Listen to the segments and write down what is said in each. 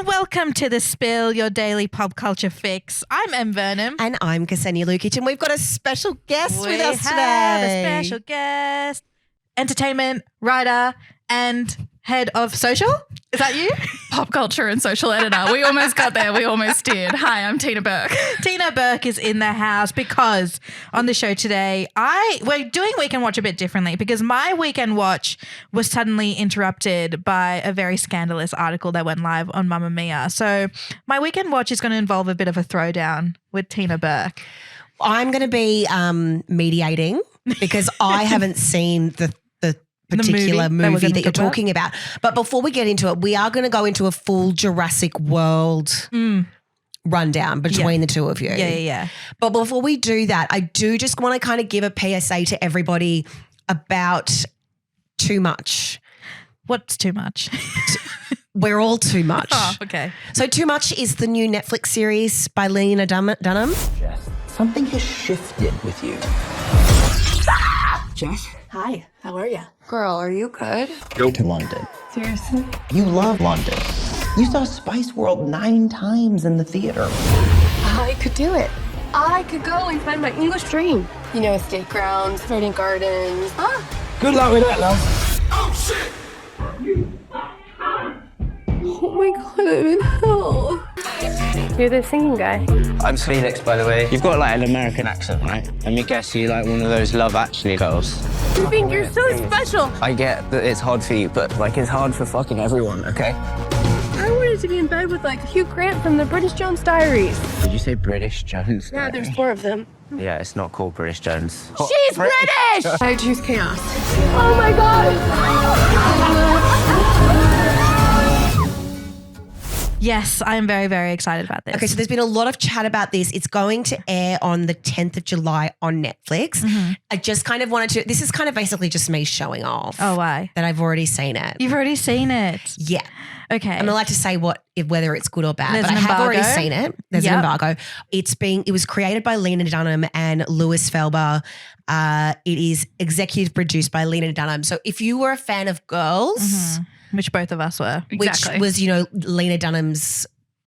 and welcome to The Spill, your daily pop culture fix. I'm Em Burnham. And I'm Ksenia Lukic, and we've got a special guest with us today. We have a special guest, entertainment writer and head of social. Is that you? Pop culture and social editor. We almost got there. We almost did. Hi, I'm Tina Burke. Tina Burke is in the house because on the show today, we're doing Weekend Watch a bit differently because my Weekend Watch was suddenly interrupted by a very scandalous article that went live on Mamma Mia. So my Weekend Watch is going to involve a bit of a throwdown with Tina Burke. I'm going to be mediating because I haven't seen the particular movie that you're talking about. But before we get into it, we are going to go into a full Jurassic World rundown between the two of you. Yeah. But before we do that, I do just want to kind of give a PSA to everybody about too much. What's too much? We're all too much. Oh, okay. So Too Much is the new Netflix series by Lena Dunham. Jess, something has shifted with you. Jess? Hi, how are you? Girl, are you good? Go to London. Seriously? You love London. You saw Spice World 9 times in the theater. I could do it. I could go and find my English dream. You know, estate grounds, verdant gardens. Good luck with that, love. Oh my God, I'm in hell. You're the singing guy. I'm Felix, by the way. You've got like an American accent, right? Let me guess, you like one of those Love Actually girls. You think you're so special. I get that it's hard for you, but like it's hard for fucking everyone, okay? I wanted to be in bed with like Hugh Grant from the British Jones Diaries. Did you say British Jones? Yeah, there's 4 of them. Yeah, it's not called British Jones. She's British! I choose chaos. Oh my God! Yes, I'm very, very excited about this. Okay, so there's been a lot of chat about this. It's going to air on the 10th of July on Netflix. I just kind of wanted to, this is kind of basically just me showing off. Oh, why? That I've already seen it. You've already seen it. Yeah. Okay. I'm not allowed to say whether it's good or bad, There's but I an have already embargo. seen it. There's an embargo. It was created by Lena Dunham and Louis Felber. It is executive produced by Lena Dunham. So if you were a fan of Girls, Which both of us were. Exactly. which was, Lena Dunham's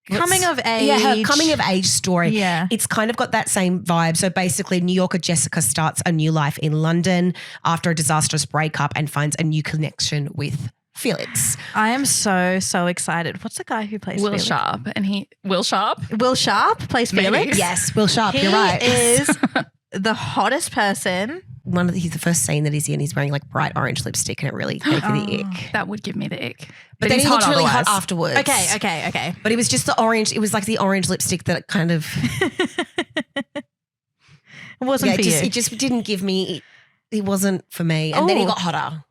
Coming of age. Yeah, her coming of age story. Yeah. It's kind of got that same vibe. So basically New Yorker Jessica starts a new life in London after a disastrous breakup and finds a new connection with Felix. I am so, so excited. What's the guy who plays Will Felix? Sharp. And Will Sharp? Will Sharp plays Maybe. Felix. Yes, Will Sharp, He you're right. is the hottest person. The first scene that he's in, he's wearing like bright orange lipstick and it really gave me the ick. That would give me the ick. But then he's he looked really otherwise. hot afterwards. Okay. But it was just the orange, it was like the orange lipstick that kind of, It wasn't for you. it just didn't give me, it wasn't for me. And then he got hotter.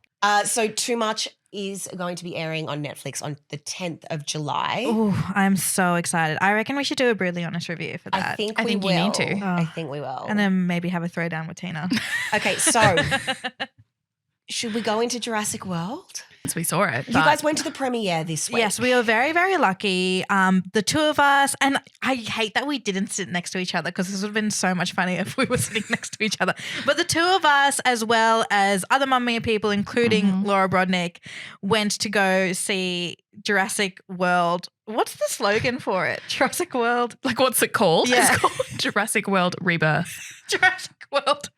So Too Much is going to be airing on Netflix on the 10th of July. Oh, I'm so excited. I reckon we should do a brutally honest review for that. I think you need to. I think we will. And then maybe have a throwdown with Tina. Okay, so should we go into Jurassic World? We saw it. You guys went to the premiere this week. Yes, we were very, very lucky. The two of us, and I hate that we didn't sit next to each other because this would have been so much funnier if we were sitting next to each other. But the two of us, as well as other Mamma Mia people, including Laura Brodnick, went to go see Jurassic World. What's the slogan for it? Jurassic World? Like, what's it called? Yeah. It's called Jurassic World Rebirth. Jurassic World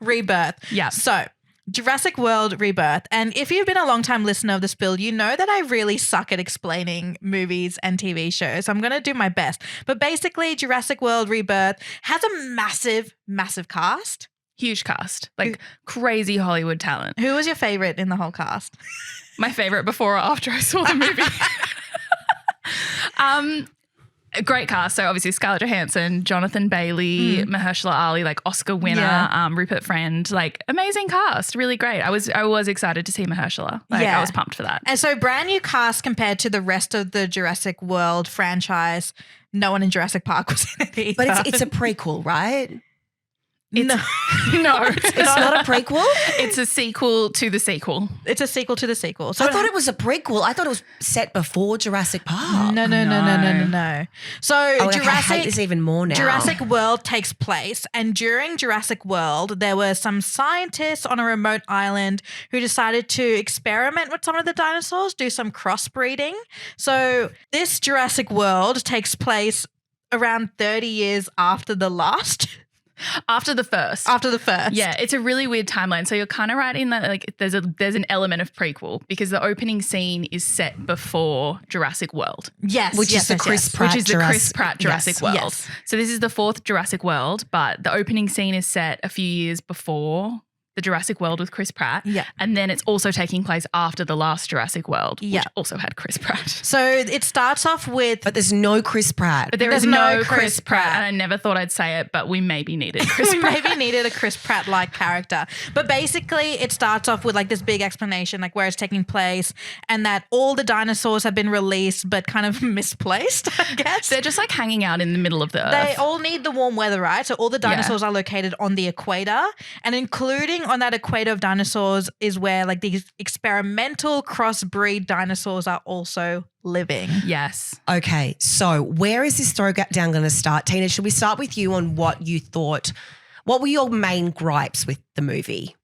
Rebirth. Yeah. So Jurassic World Rebirth. And if you've been a long-time listener of The Spill, you know that I really suck at explaining movies and TV shows. I'm going to do my best. But basically, Jurassic World Rebirth has a massive, massive cast. Huge cast. Like crazy Hollywood talent. Who was your favorite in the whole cast? My favorite before or after I saw the movie. A great cast. So obviously Scarlett Johansson, Jonathan Bailey, Mahershala Ali, like Oscar winner, Rupert Friend, like amazing cast, really great. I was excited to see Mahershala. I was pumped for that. And so brand new cast compared to the rest of the Jurassic World franchise. No one in Jurassic Park was in it either. But it's a prequel, right? No. No. It's not a prequel? It's a sequel to the sequel. It's a sequel to the sequel. So I thought it was a prequel. I thought it was set before Jurassic Park. No. So I hate this even more now. Jurassic World takes place, and during Jurassic World, there were some scientists on a remote island who decided to experiment with some of the dinosaurs, do some crossbreeding. So this Jurassic World takes place around 30 years after the last. After the first. Yeah, it's a really weird timeline. So you're kind of right in that like there's an element of prequel because the opening scene is set before Jurassic World. Yes. Which is the Chris Pratt Jurassic World. Yes. So this is the fourth Jurassic World, but the opening scene is set a few years before the Jurassic World with Chris Pratt. Yeah. And then it's also taking place after the last Jurassic World, Yeah. which also had Chris Pratt. So it starts off with But there's no Chris Pratt. But there's no Chris Pratt. And I never thought I'd say it, but we maybe needed Chris we Pratt. maybe needed a Chris Pratt-like character. But basically it starts off with like this big explanation, like where it's taking place and that all the dinosaurs have been released but kind of misplaced, I guess. They're just like hanging out in the middle of the earth. They all need the warm weather, right? So all the dinosaurs are located on the equator, and including on that equator of dinosaurs is where like these experimental crossbreed dinosaurs are also living. Yes. Okay, so where is this throwdown going to start? Tina, should we start with you on what you thought? What were your main gripes with the movie?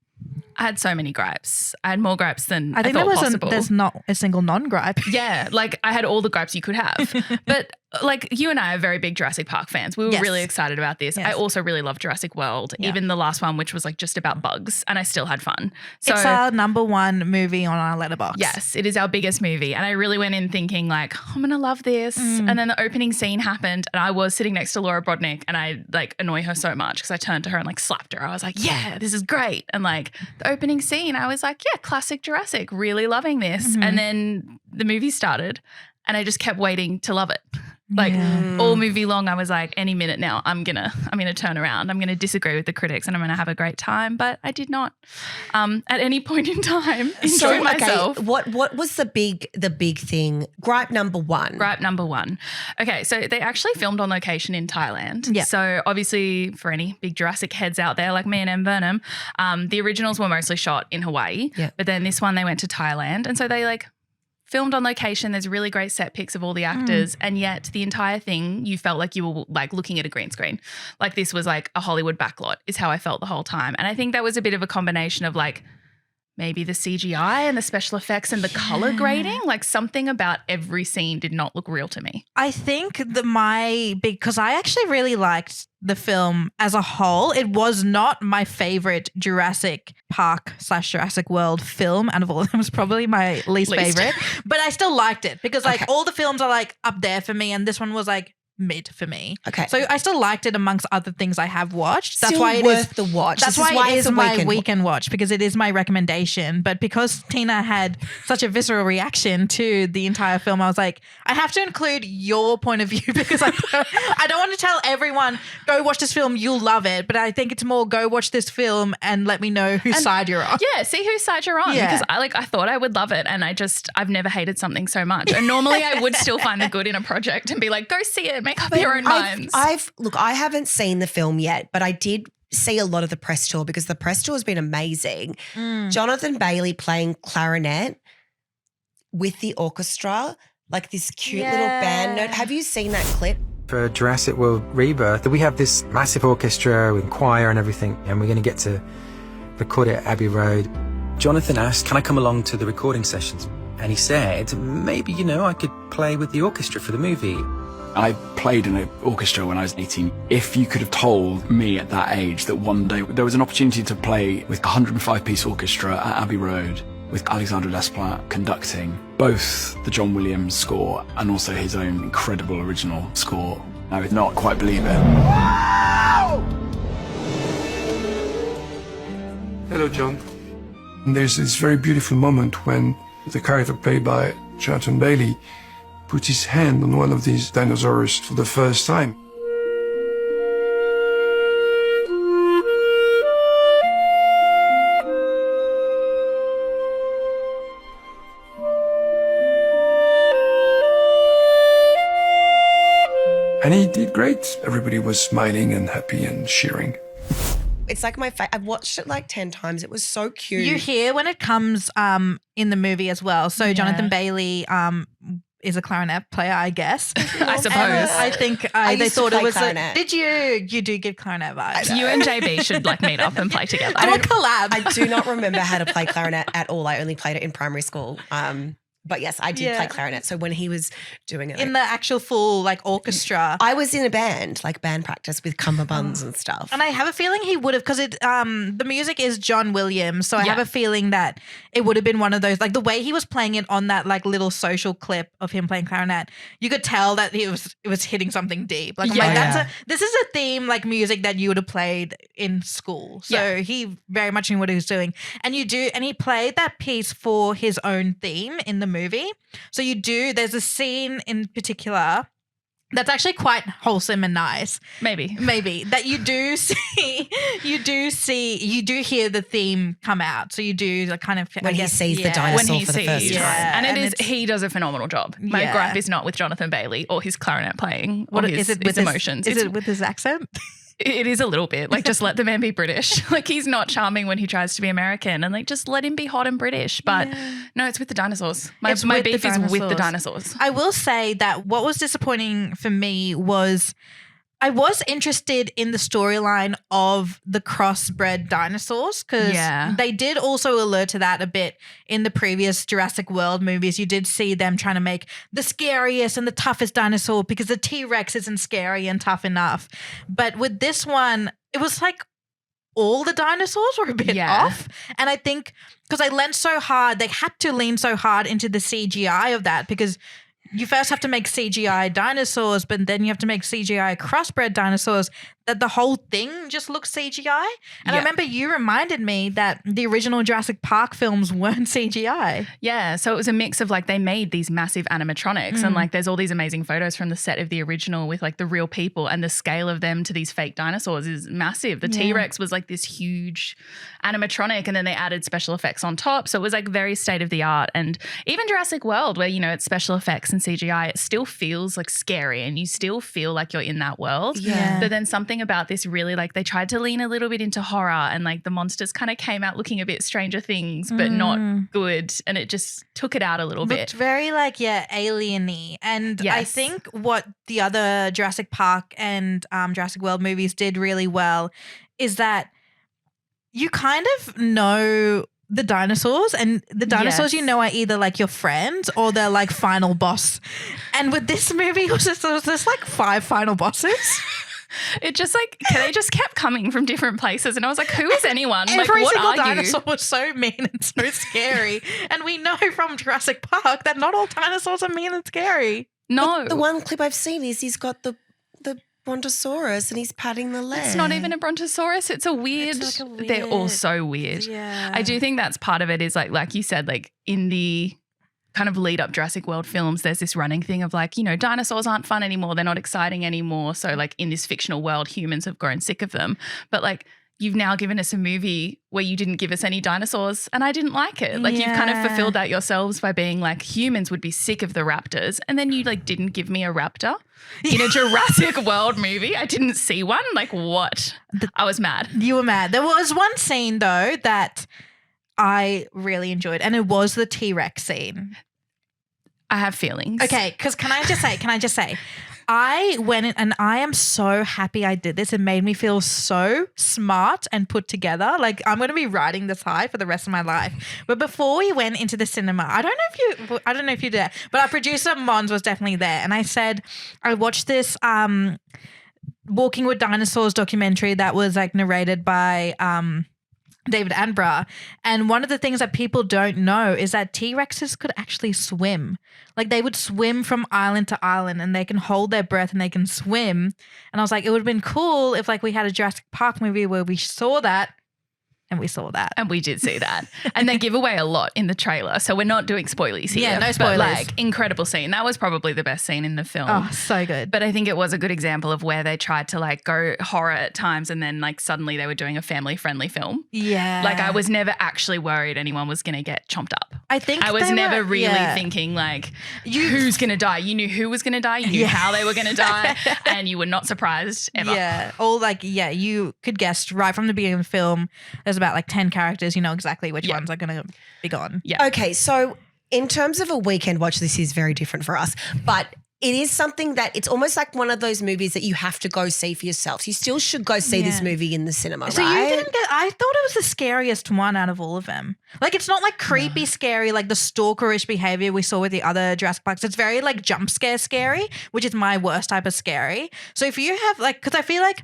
I had so many gripes. I had more gripes than I think thought there possible. there's not a single non-gripe. Yeah, like I had all the gripes you could have. But like you and I are very big Jurassic Park fans. We were Yes. really excited about this. Yes. I also really loved Jurassic World, Yeah. even the last one, which was like just about bugs, and I still had fun. So It's our number one movie on our letterbox. yes, it is our biggest movie. And I really went in thinking like, I'm going to love this. And then the opening scene happened and I was sitting next to Laura Brodnick and I like annoy her so much because I turned to her and like slapped her. I was like, yeah, this is great. And like the opening scene, I was like, yeah, classic Jurassic, really loving this. And then the movie started and I just kept waiting to love it. Like all movie long, I was like, any minute now, I'm gonna turn around. I'm gonna disagree with the critics, and I'm gonna have a great time. But I did not, at any point in time, enjoy myself. What was the big thing? Gripe number one. Gripe number one. Okay, so they actually filmed on location in Thailand. Yeah. So obviously, for any big Jurassic heads out there like me and Em Burnham, the originals were mostly shot in Hawaii. Yeah. But then this one they went to Thailand, and so they like filmed on location. There's really great set pics of all the actors, and yet the entire thing you felt like you were like looking at a green screen. Like this was like a Hollywood backlot is how I felt the whole time. And I think that was a bit of a combination of like maybe the CGI and the special effects and the color grading. Like something about every scene did not look real to me. I think because I actually really liked the film as a whole. It was not my favorite Jurassic Park / Jurassic World film out of all of them. It was probably my least favorite, but I still liked it because like all the films are like up there for me, and this one was like mid for me. Okay. So I still liked it amongst other things I have watched. That's Still why it worth is the watch. That's This is why it it's is a my weekend watch, because it is my recommendation. But because Tina had such a visceral reaction to the entire film, I was like, I have to include your point of view because I don't want to tell everyone, go watch this film, you'll love it. But I think it's more go watch this film and let me know whose side you're on. Yeah, see whose side you're on. Yeah. Because I thought I would love it, and I've never hated something so much. And normally I would still find the good in a project and be like, go see it, make up your own minds. I haven't seen the film yet, but I did see a lot of the press tour because the press tour has been amazing. Jonathan Bailey playing clarinet with the orchestra, like this cute little band note. Have you seen that clip? For Jurassic World Rebirth, we have this massive orchestra with choir and everything, and we're going to get to record it at Abbey Road. Jonathan asked, can I come along to the recording sessions? And he said, maybe, I could play with the orchestra for the movie. I played in an orchestra when I was 18. If you could have told me at that age that one day there was an opportunity to play with a 105-piece orchestra at Abbey Road with Alexandre Desplat conducting both the John Williams score and also his own incredible original score, I would not quite believe it. Hello, John. There's this very beautiful moment when the character played by Jonathan Bailey put his hand on one of these dinosaurs for the first time. And he did great. Everybody was smiling and happy and cheering. It's like I've watched it like 10 times. It was so cute. You hear when it comes in the movie as well. So Jonathan Bailey is a clarinet player, I guess. I suppose. And I think they thought it was clarinet. Did you? You do give clarinet vibes. You and JB should like meet up and play together. Do a collab. I do not remember how to play clarinet at all. I only played it in primary school. But yes, I did play clarinet. So when he was doing it in the actual full like orchestra, I was in a band, like band practice with cummerbunds and stuff. And I have a feeling he would have, because the music is John Williams, so I have a feeling that it would have been one of those, like the way he was playing it on that like little social clip of him playing clarinet, you could tell that it was hitting something deep. Like, I'm like, this is a theme like music that you would have played in school. So he very much knew what he was doing, and he played that piece for his own theme in the movie. So there's a scene in particular that's actually quite wholesome and nice. Maybe that you do hear the theme come out. So you do like kind of when he sees the dinosaur for the first time. And he does a phenomenal job. My gripe is not with Jonathan Bailey or his clarinet playing or his emotions. Is it with his accent? It is a little bit. Like, just let the man be British. Like, he's not charming when he tries to be American, and like, just let him be hot and British. But no, it's with the dinosaurs. My beef is with the dinosaurs. I will say that what was disappointing for me was I was interested in the storyline of the crossbred dinosaurs, because they did also allude to that a bit in the previous Jurassic World movies. You did see them trying to make the scariest and the toughest dinosaur because the T-Rex isn't scary and tough enough. But with this one, it was like all the dinosaurs were a bit off. And I think because they had to lean so hard into the CGI of that, because you first have to make CGI dinosaurs, but then you have to make CGI crossbred dinosaurs, that the whole thing just looks CGI. And I remember you reminded me that the original Jurassic Park films weren't CGI. Yeah, so it was a mix of like they made these massive animatronics and like there's all these amazing photos from the set of the original with like the real people, and the scale of them to these fake dinosaurs is massive. The T-Rex was like this huge animatronic, and then they added special effects on top. So it was like very state of the art. And even Jurassic World, where, you know, it's special effects and CGI, it still feels like scary and you still feel like you're in that world. Yeah. But then something about this really, like, they tried to lean a little bit into horror, and like the monsters kind of came out looking a bit Stranger Things, but not good, and it just took it out a little bit. Looked very like alien-y. And I think what the other Jurassic Park and Jurassic World movies did really well is that you kind of know the dinosaurs, and the dinosaurs you know are either like your friends or they're like final boss. And with this movie, it was just like 5 final bosses. It just like, they just kept coming from different places, and I was like, who is anyone? Every like, single what are dinosaur was so mean and so scary. And we know from Jurassic Park that not all dinosaurs are mean and scary. No. But the one clip I've seen is he's got the brontosaurus and he's patting the leg. It's not even a brontosaurus. It's a weird. They're all so weird. Yeah. I do think that's part of it, is like you said, like in the kind of lead up Jurassic World films, there's this running thing of like, you know, dinosaurs aren't fun anymore. They're not exciting anymore. So like in this fictional world, humans have grown sick of them. But like, you've now given us a movie where you didn't give us any dinosaurs, and I didn't like it. Like, you've kind of fulfilled that yourselves by being like, humans would be sick of the raptors, and then you like didn't give me a raptor in a Jurassic World movie. I didn't see one. Like, what? I was mad. You were mad. There was one scene though that I really enjoyed, and it was the T-Rex scene. I have feelings. Okay, because can I just say, I went in, and I am so happy I did this. It made me feel so smart and put together. Like, I'm going to be riding this high for the rest of my life. But before we went into the cinema, I don't know if you did, but our producer Mons was definitely there, and I said I watched this Walking with Dinosaurs documentary that was like narrated by David Attenborough. And one of the things that people don't know is that T-Rexes could actually swim. Like, they would swim from island to island, and they can hold their breath and they can swim. And I was like, it would have been cool if like we had a Jurassic Park movie where we saw that And we saw that. And we did see that. And they give away a lot in the trailer. So we're not doing spoilies here. Yeah, no spoilers. But like incredible scene. That was probably the best scene in the film. Oh, so good. But I think it was a good example of where they tried to like go horror at times and then like suddenly they were doing a family friendly film. Yeah. Like I was never actually worried anyone was going to get chomped up. I think I was they never were- really yeah. thinking like who's going to die. You knew who was going to die. You knew how they were going to die and you were not surprised ever. Yeah. All like, yeah, you could guess right from the beginning of the film, there's about like 10 characters. You know exactly which ones are going to be gone. Yeah. Okay, so in terms of a weekend watch, this is very different for us, but it is something that it's almost like one of those movies that you have to go see for yourself. You still should go see this movie in the cinema, So right? you didn't get, I thought it was the scariest one out of all of them. Like it's not like creepy scary, like the stalkerish behavior we saw with the other Jurassic Parks. It's very like jump scare scary, which is my worst type of scary. So if you have like, because I feel like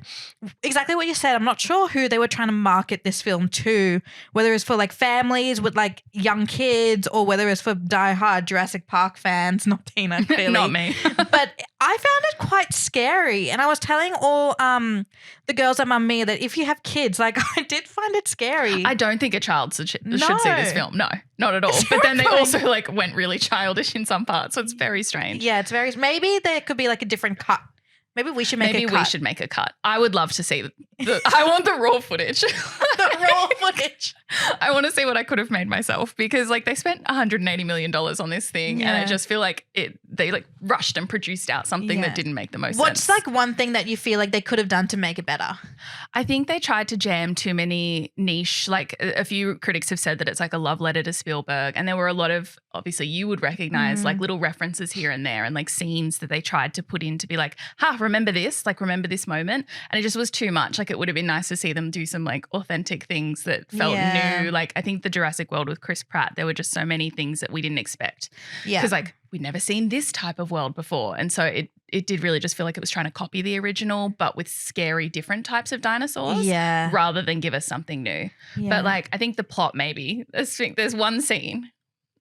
exactly what you said, I'm not sure who they were trying to market this film to, whether it's for like families with like young kids or whether it's for diehard Jurassic Park fans, not Tina, clearly. Not me. But I found it quite scary. And I was telling all the girls at Mamma Mia that if you have kids, like I did find it scary. I don't think a child should see this film. No, not at all. But then they also like went really childish in some parts. So it's very strange. Yeah, it's very, maybe there could be like a different cut. Maybe we should make a cut. Maybe we should make a cut. I would love to see I want the raw footage. The raw footage. I want to see what I could have made myself because like they spent $180 million on this thing and I just feel like they like rushed and produced out something that didn't make the most sense. What's like one thing that you feel like they could have done to make it better? I think they tried to jam too many niche, like a few critics have said that it's like a love letter to Spielberg and there were a lot of, obviously you would recognize like little references here and there and like scenes that they tried to put in to be like, remember this, like remember this moment. And it just was too much. Like it would have been nice to see them do some like authentic things that felt new. Like I think the Jurassic World with Chris Pratt, there were just so many things that we didn't expect. Yeah. Because like we'd never seen this type of world before. And so it did really just feel like it was trying to copy the original, but with scary different types of dinosaurs. Yeah. Rather than give us something new. Yeah. But like I think the plot maybe, there's one scene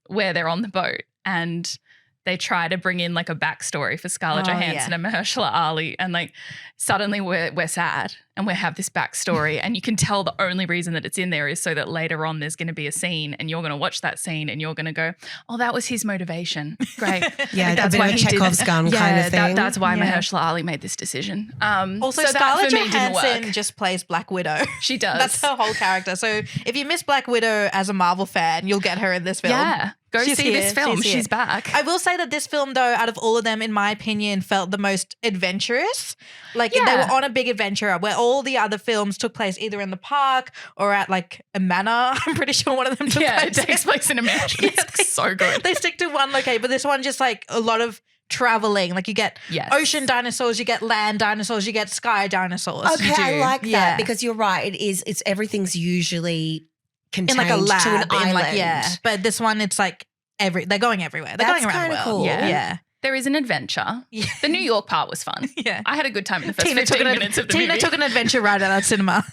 where they're on the boat and they try to bring in like a backstory for Scarlett Johansson and Mahershala Ali and like suddenly we're sad and we have this backstory and you can tell the only reason that it's in there is so that later on there's going to be a scene and you're going to watch that scene and you're going to go, oh, that was his motivation. Great. Yeah, that's a bit why of a he did Chekhov's it. gun kind of thing. That's why Mahershala Ali made this decision. Also, so Scarlett that for me didn't Johansson work. just plays Black Widow. She does. That's her whole character. So if you miss Black Widow as a Marvel fan, you'll get her in this film. Yeah. Go She's see here. this film. She's She's back. I will say that this film, though, out of all of them, in my opinion, felt the most adventurous. Like they were on a big adventure where all the other films took place either in the park or at like a manor. I'm pretty sure one of them took Yeah, place. it takes place in a mansion. It's so good. They stick to one location, but this one just like a lot of traveling. Like you get ocean dinosaurs, you get land dinosaurs, you get sky dinosaurs. Okay, I like that because you're right. It's everything's usually contained in like a lab, to an in island. like, but this one it's like they're going everywhere. They're That's going around the kinda world. cool. Yeah. There is an adventure. The New York part was fun. Yeah. I had a good time in the first 15 minutes of the Tina movie. took an adventure ride at that cinema.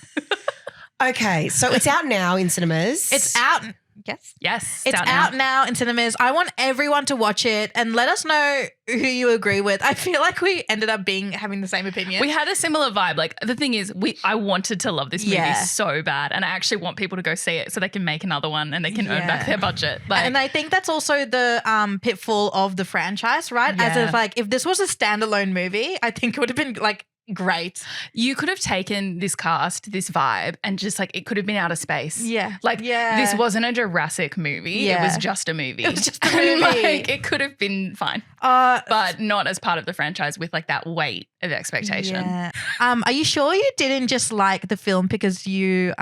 Okay, so it's out now in cinemas. It's out. Yes. Yes. It's out now in cinemas. I want everyone to watch it and let us know who you agree with. I feel like we ended up having the same opinion. We had a similar vibe. Like the thing is, I wanted to love this movie so bad, and I actually want people to go see it so they can make another one and they can earn back their budget. Like, and I think that's also the pitfall of the franchise, right? As if like if this was a standalone movie, I think it would have been like great. You could have taken this cast, this vibe, and just like it could have been outer space. Yeah. Like this wasn't a Jurassic movie. Yeah. It was just a movie. It was just a movie. Like, it could have been fine. But not as part of the franchise with like that weight of expectation. Yeah. Are you sure you didn't just like the film because you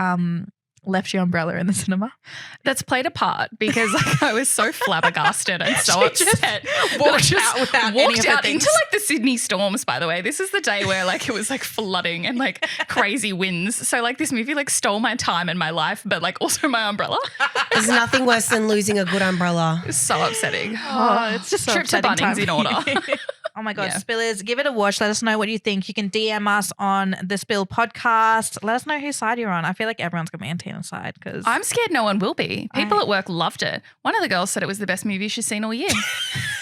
left your umbrella in the cinema? That's played a part because like I was so flabbergasted and so upset. Walked out without any of her out things. into like the Sydney storms, by the way. This is the day where like it was like flooding and like crazy winds. So like this movie like stole my time and my life, but like also my umbrella. There's nothing worse than losing a good umbrella. It's so upsetting. It's just so Trip to upsetting Bunnings time. in order. Oh my God, Yeah. Spillers, give it a watch. Let us know what you think. You can DM us on the Spill podcast. Let us know whose side you're on. I feel like everyone's going to be on Tina's side because I'm scared no one will be. People at work loved it. One of the girls said it was the best movie she's seen all year.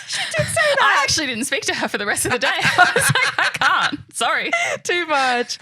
she did say that. I actually didn't speak to her for the rest of the day. I was like, I can't. Sorry. Too much.